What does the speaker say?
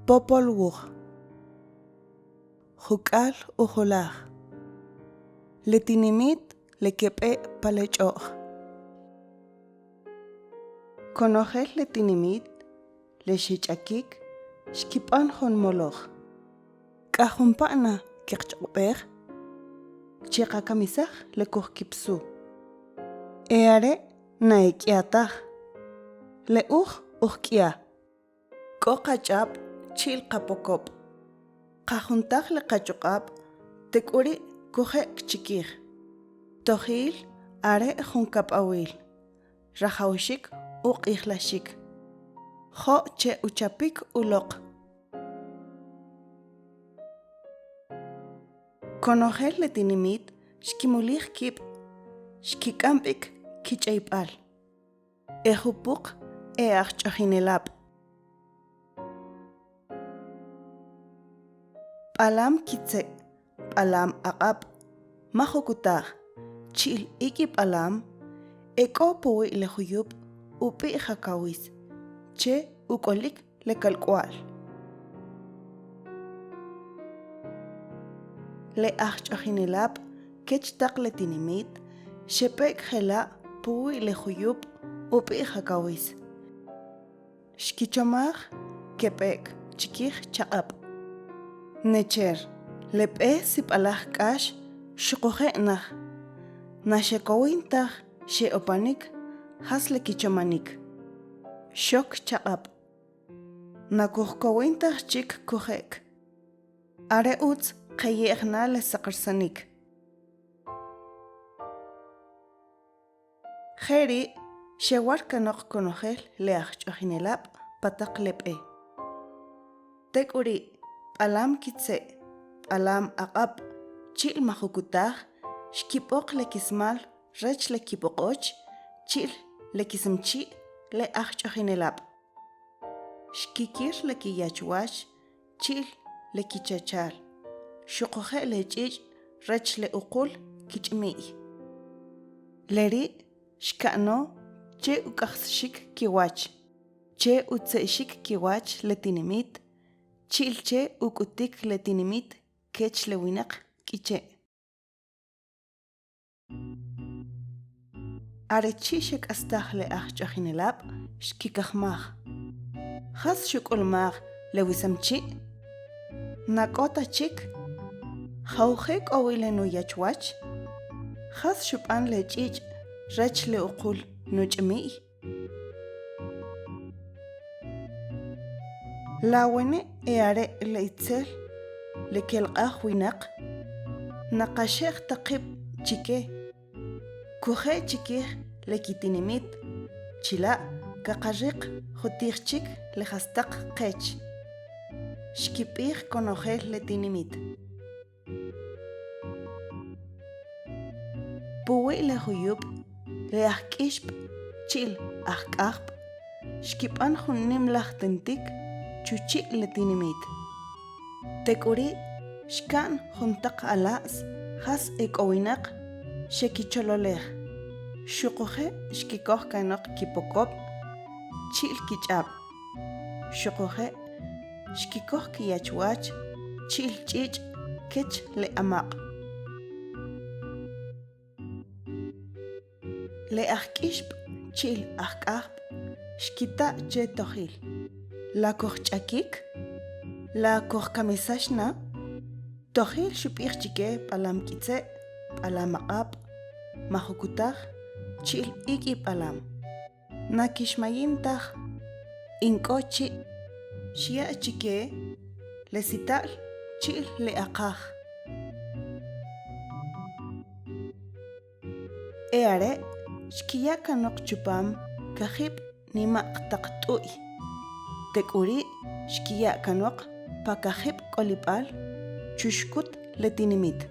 Popol wuj. Jukal ujolaj. Letinimit lekepe palechoj. Konojel letinimit lexichakik xkipan honmoloj. Kahunpana kekchopej. Chikakamisaj lekujkipsu. Eare naekiataj. Leuj ujkia. Kokachap chil kapokop. Kahuntaj lekachokap tekuri kuje kchikij. Tojil are junkap awil. Rajawshik uqijlashik. Jo che uchapik ulok. Konojel letinimit xkimulij kip. Xkikampik kichaypal. Ejupuk eachchinelap. Palam kitse, palam aqap, majokutaj, chil iki palam, eko puwi lejuyup, upi jakawis, che ukolik lekalkwal. Le achchinelap, kechtak letinimit, shepek jela puwi lejuyup, upi jakawis. Xkichomaj, kepek, chikij chaqap. Necher, lepe sipalaj kash, shukojenaj. Nashekowintaj, sheopanik, haslekichomanik. Shok chaqap. Nakuhkowintaj chik kujek. Are utz qeyejna lesaqarsanik. Jeri, shewar kanok konojel leachchinelap patak lepe. Tekuri. Palam kitse, palam aqap, chil majukutaj, xkipok lekismal, rech lekipokoch, chil lekisimchi, le achchinelap. Xkikir lekiyachwash, chil lekichachal. Shukoje lechich, rech leuqul, kichmi. Leri, xkano, che ukajshik kiwach. Che utseshik kiwach letinimit. Chilche ukutik letinimit kech lewinak kiche. Arechishek astaj le achchinelap xkikajmaj. Has shukulmaj lewisamchi. Nakota chik. Jaujek owile no yachwach. Has shupan lechich rech leuqul nuchmi. Lawene eare leitzel lekelqaj winak. Naqashej taqib chike. Kuje chikij lekitinimit. Chila kaqariq jutichik lejastaq qech. Xkipij konojel letinimit. Puwi lejuyup leajkishp chil ajk'ajp. Xkipan junimlaj tentik. Chuchi letinimit. Tekuri, xkan juntak alas, has ekowinak, shekichololej. Shukoje xkikoj kanok kipokop, chil kichap. Shukoje xkikoj kiyachwach, chil chich, kech le amaq. Le ajkishp, chil ajkajp, xkita che tojil. La kohchakik, la kohkamisashna, tojil shupir chike palam kitse, palam aqap, majukutaj, chil iki palam. Nakishmayintaj, inkochi, shia chike, lesital, chil le aqaj. Eare, shkiya kanok chupam, kahib nimaq taqtui. Tekuri, xkiya kanok, pakajib kolipal, chushkut letinimit.